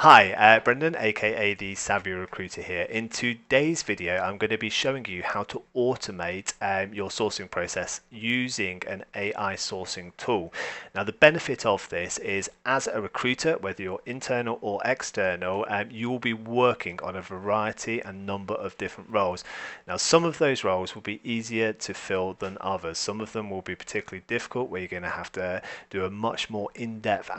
Hi, Brendan, aka the Savvy Recruiter here. In today's video, I'm going to be showing you how to automate your sourcing process using an AI sourcing tool. Now, the benefit of this is as a recruiter, whether you're internal or external, you will be working on a variety and number of different roles. Now, some of those roles will be easier to fill than others. Some of them will be particularly difficult where you're going to have to do a much more in-depth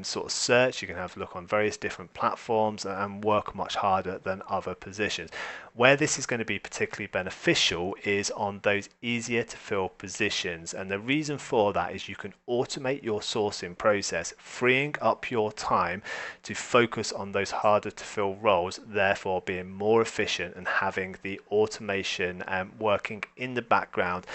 sort of search. You're going to have to look on various different platforms and work much harder than other positions. Where this is going to be particularly beneficial is on those easier to fill positions, and the reason for that is you can automate your sourcing process, freeing up your time to focus on those harder to fill roles, therefore being more efficient and having the automation working in the background,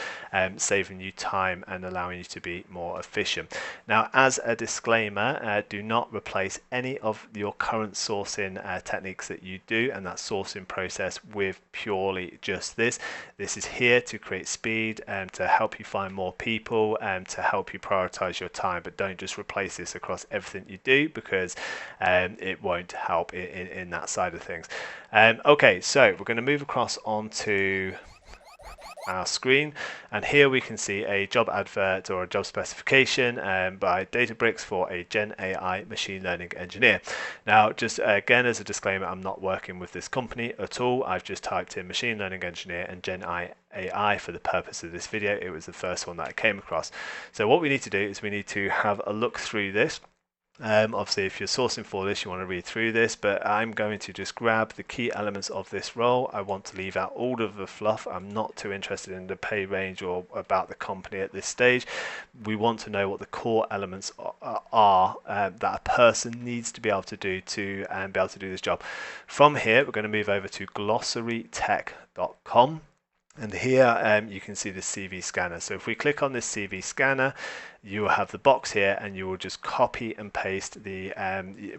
saving you time and allowing you to be more efficient. Now, as a disclaimer, do not replace any of your current sourcing techniques that you do and that sourcing process with purely just this. This is here to create speed and to help you find more people and to help you prioritize your time, but don't just replace this across everything you do because it won't help in that side of things. Okay, so we're going to move across onto our screen, and here we can see a job advert or a job specification by Databricks for a Gen AI machine learning engineer. Now, just again as a disclaimer, I'm not working with this company at all. I've just typed in machine learning engineer and Gen AI for the purpose of this video. It was the first one that I came across. So what we need to do is we need to have a look through this. Obviously, if you're sourcing for this, you want to read through this, but I'm going to just grab the key elements of this role. I want to leave out all of the fluff. I'm not too interested in the pay range or about the company at this stage. We want to know what the core elements are that a person needs to be able to do to be able to do this job. From here, we're going to move over to glossarytech.com. And here you can see the CV scanner. So if we click on this CV scanner, you will have the box here, and you will just copy and paste the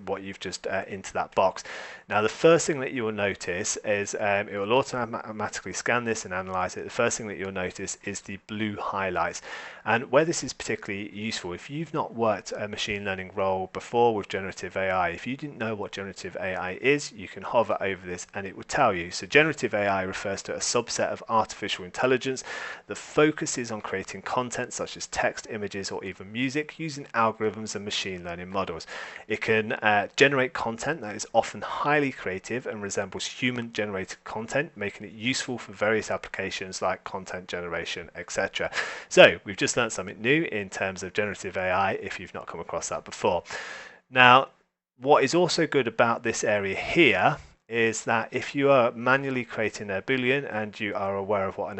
what you've just into that box. Now, the first thing that you will notice is it will automatically scan this and analyze it. The first thing that you'll notice is the blue highlights, and where this is particularly useful, if you've not worked a machine learning role before with generative AI, if you didn't know what generative AI is, you can hover over this and it will tell you. So generative AI refers to a subset of artificial intelligence that focuses on creating content such as text, images, or even music using algorithms and machine learning models. It can generate content that is often highly creative and resembles human generated content, making it useful for various applications like content generation, etc. So we've just learned something new in terms of generative AI if you've not come across that before. Now, what is also good about this area here is that if you are manually creating a Boolean and you are aware of what an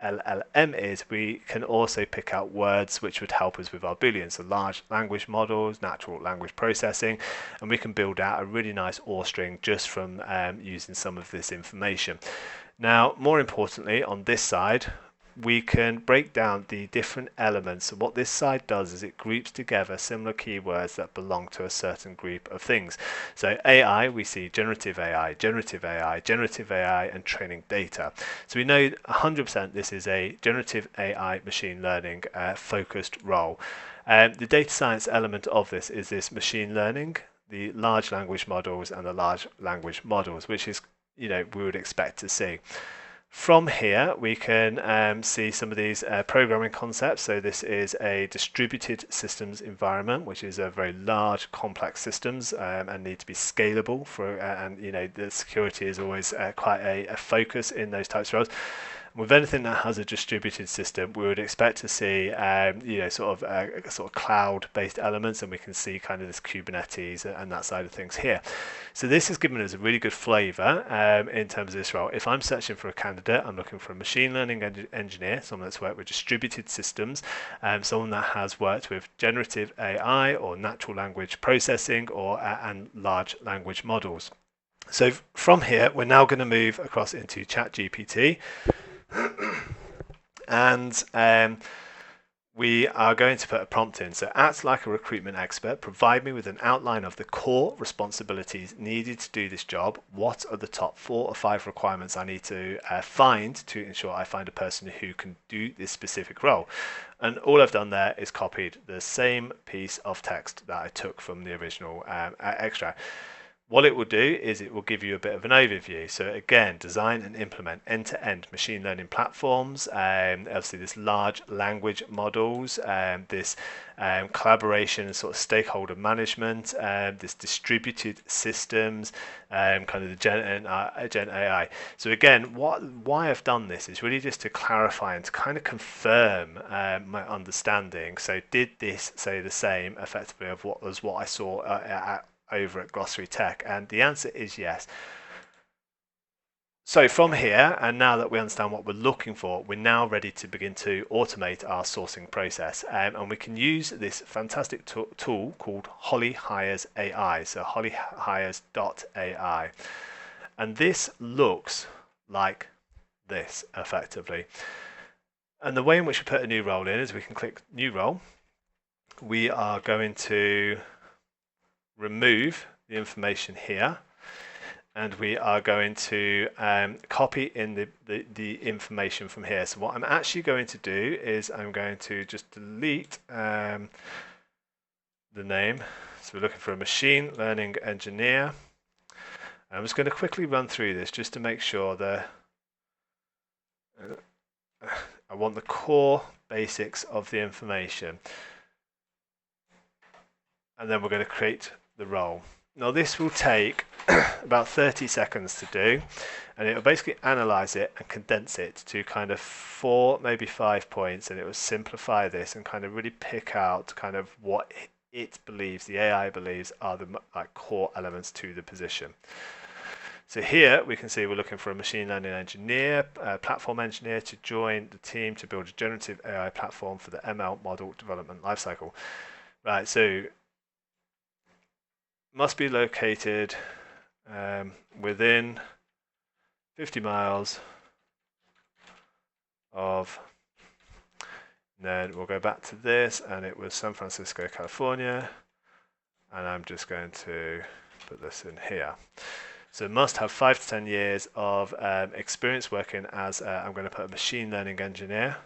LLM is, we can also pick out words which would help us with our Booleans, so large language models, natural language processing, and we can build out a really nice OR string just from using some of this information. Now, more importantly, on this side, we can break down the different elements. So what this side does is it groups together similar keywords that belong to a certain group of things. So AI, we see generative AI, generative AI, generative AI, and training data. So we know 100% this is a generative AI machine learning focused role. The data science element of this is this machine learning, the large language models, and the large language models, which is, we would expect to see. From here, we can see some of these programming concepts. So this is a distributed systems environment, which is a very large, complex systems and need to be scalable for, and the security is always quite a focus in those types of roles. With anything that has a distributed system, we would expect to see, sort of cloud-based elements, and we can see kind of this Kubernetes and that side of things here. So this has given us a really good flavor in terms of this role. If I'm searching for a candidate, I'm looking for a machine learning engineer, someone that's worked with distributed systems, someone that has worked with generative AI or natural language processing or and large language models. So from here, we're now going to move across into ChatGPT. And we are going to put a prompt in. So act like a recruitment expert, provide me with an outline of the core responsibilities needed to do this job. What are the top 4 or 5 requirements I need to find to ensure I find a person who can do this specific role? And all I've done there is copied the same piece of text that I took from the original extract. What it will do is it will give you a bit of an overview. So again, design and implement end-to-end machine learning platforms, obviously this large language models, this collaboration and sort of stakeholder management, this distributed systems, kind of the Gen AI. So again, why I've done this is really just to clarify and to kind of confirm my understanding. So did this say the same effectively of what I saw over at Glossary Tech? And the answer is yes. So from here, and now that we understand what we're looking for, we're now ready to begin to automate our sourcing process. And we can use this fantastic tool called Holly Hires AI, so hollyhires.ai. And this looks like this effectively. And the way in which we put a new role in is we can click New Role. We are going to remove the information here, and we are going to copy in the information from here. So what I'm actually going to do is I'm going to just delete the name. So we're looking for a machine learning engineer. I'm just going to quickly run through this just to make sure that I want the core basics of the information. And then we're going to create the role. Now this will take about 30 seconds to do, and it will basically analyze it and condense it to kind of 4, maybe 5 points, and it will simplify this and kind of really pick out kind of what it believes, the AI believes, are the core elements to the position. So here we can see we're looking for a machine learning engineer, a platform engineer to join the team to build a generative AI platform for the ML model development lifecycle. Right, so must be located within 50 miles of, then we'll go back to this, and it was San Francisco, California, and I'm just going to put this in here. So must have 5 to 10 years of experience working as, I'm going to put a machine learning engineer.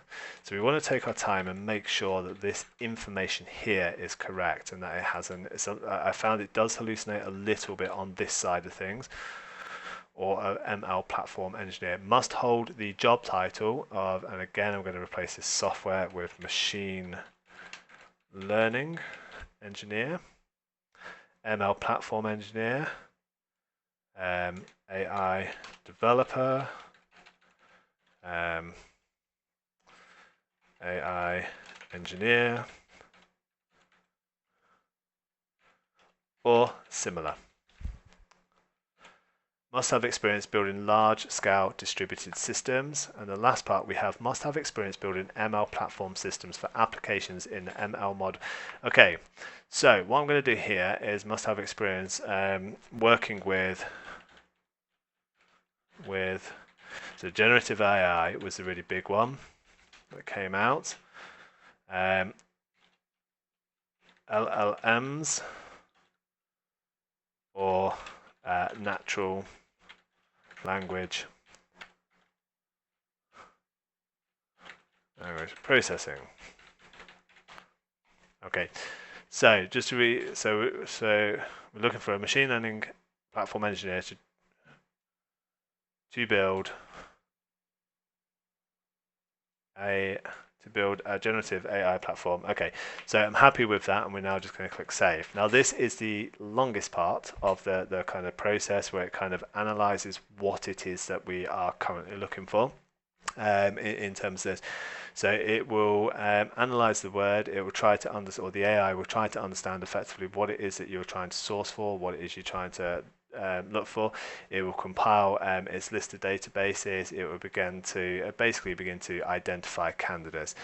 So we want to take our time and make sure that this information here is correct, and that it hasn't, I found it does hallucinate a little bit on this side of things. Or an ML platform engineer must hold the job title of, and again I'm going to replace this software with machine learning engineer, ML platform engineer, AI developer, AI engineer, or similar. Must have experience building large-scale distributed systems. And the last part we have must have experience building ML platform systems for applications in the ML model. Okay, so what I'm going to do here is must have experience working with so generative AI was a really big one that came out. LLMs or natural language processing. Okay, so just to so we're looking for a machine learning platform engineer to build a generative AI platform. Okay, so I'm happy with that, and we're now just going to click save. Now this is the longest part of the kind of process where it kind of analyzes what it is that we are currently looking for in terms of this. So it will analyze the word, it will try to understand, or the AI will try to understand effectively what it is that you're trying to source for, what it is you're trying to look for. It will compile its list of databases. It will begin to identify candidates,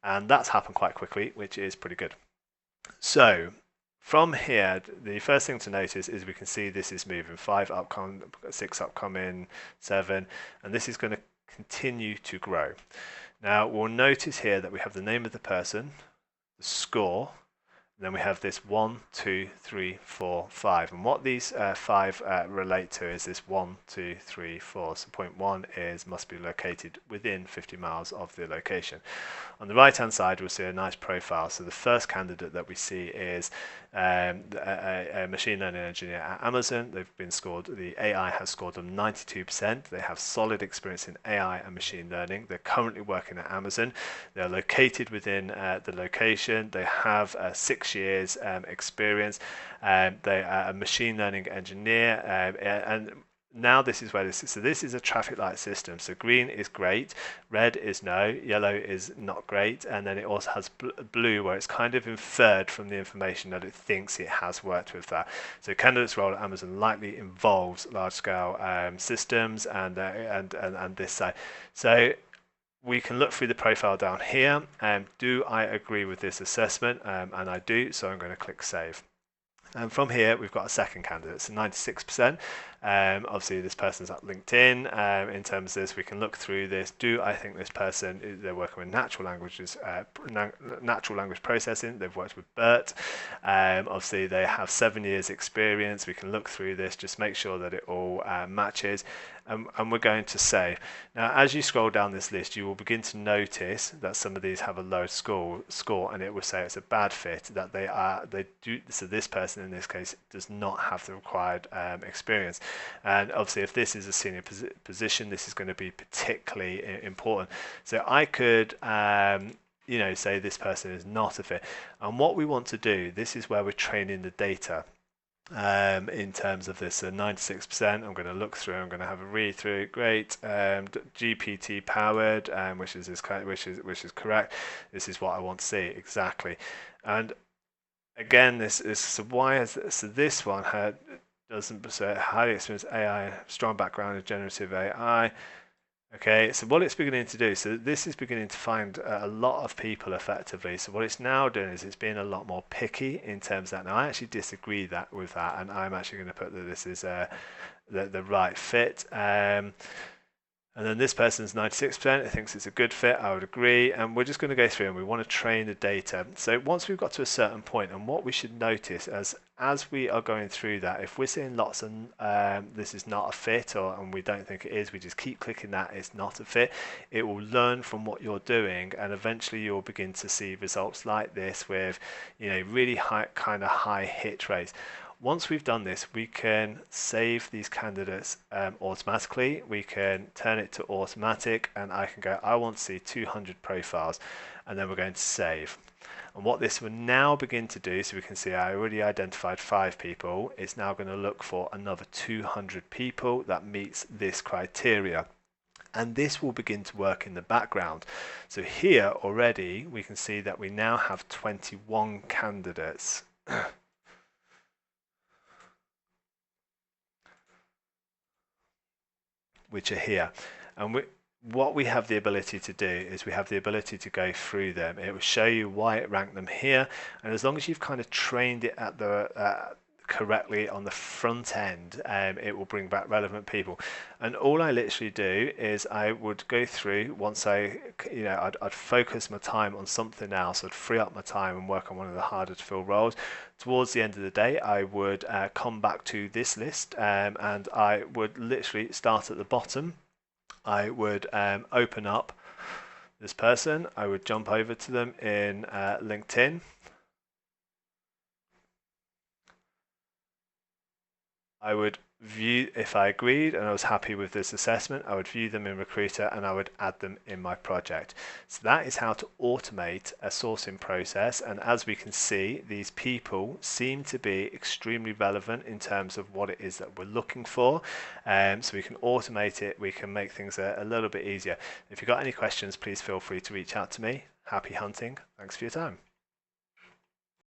and that's happened quite quickly, which is pretty good. So from here, the first thing to notice is we can see this is moving 5 upcoming, 6 upcoming, 7, and this is going to continue to grow. Now we'll notice here that we have the name of the person, the score, Then we have this 1, 2, 3, 4, 5. And what these 5 relate to is this 1, 2, 3, 4. So point 1 is must be located within 50 miles of the location. On the right hand side, we'll see a nice profile. So the first candidate that we see is a machine learning engineer at Amazon. They've been scored, the AI has scored them 92%. They have solid experience in AI and machine learning. They're currently working at Amazon. They're located within the location. They have 6 years experience. They are a machine learning engineer, and now this is where this is. So this is a traffic light system. So green is great, red is no, yellow is not great, and then it also has blue where it's kind of inferred from the information that it thinks it has worked with that. So candidates role at Amazon likely involves large-scale systems and this side. So we can look through the profile down here. Do I agree with this assessment? And I do, so I'm going to click save. And from here, we've got a second candidate, so 96%. Obviously, this person's at LinkedIn. In terms of this, we can look through this. Do I think this person, they're working with natural languages, natural language processing. They've worked with BERT. Obviously, they have 7 years experience. We can look through this, just make sure that it all matches. And we're going to save. Now, as you scroll down this list, you will begin to notice that some of these have a low score, and it will say it's a bad fit, that they do. So this person in this case does not have the required experience. And obviously, if this is a senior position, this is going to be particularly important. So I could say this person is not a fit. And what we want to do, this is where we're training the data. In terms of this, so 96%. I'm going to look through. I'm going to have a read through. Great, GPT powered, which is correct. This is what I want to see exactly. And again, this is so why is this, so this one doesn't say highly experienced AI, strong background in generative AI. Okay, so what it's beginning to do, so this is beginning to find a lot of people effectively. So what it's now doing is it's being a lot more picky in terms of that. Now, I actually disagree with that, and I'm actually going to put that this is the right fit. And then this person's 96%, it thinks it's a good fit, I would agree. And we're just going to go through and we want to train the data. So once we've got to a certain point, and what we should notice as we are going through that, if we're seeing lots of this is not a fit, and we don't think it is, we just keep clicking that it's not a fit, it will learn from what you're doing, and eventually you'll begin to see results like this with really high hit rates. Once we've done this, we can save these candidates automatically. We can turn it to automatic, and I can go, I want to see 200 profiles, and then we're going to save. And what this will now begin to do, so we can see I already identified 5 people, it's now going to look for another 200 people that meets this criteria. And this will begin to work in the background. So here already, we can see that we now have 21 candidates. Which are here, and what we have the ability to do is we have the ability to go through them. It will show you why it ranked them here, and as long as you've kind of trained it at the correctly on the front end, it will bring back relevant people. And all I literally do is I would go through once I'd focus my time on something else. I'd free up my time and work on one of the harder to fill roles. Towards the end of the day, I would come back to this list, and I would literally start at the bottom. I would open up this person. I would jump over to them in LinkedIn. I would view, if I agreed and I was happy with this assessment, I would view them in Recruiter and I would add them in my project. So that is how to automate a sourcing process. And as we can see, these people seem to be extremely relevant in terms of what it is that we're looking for. So we can automate it. We can make things a little bit easier. If you've got any questions, please feel free to reach out to me. Happy hunting. Thanks for your time.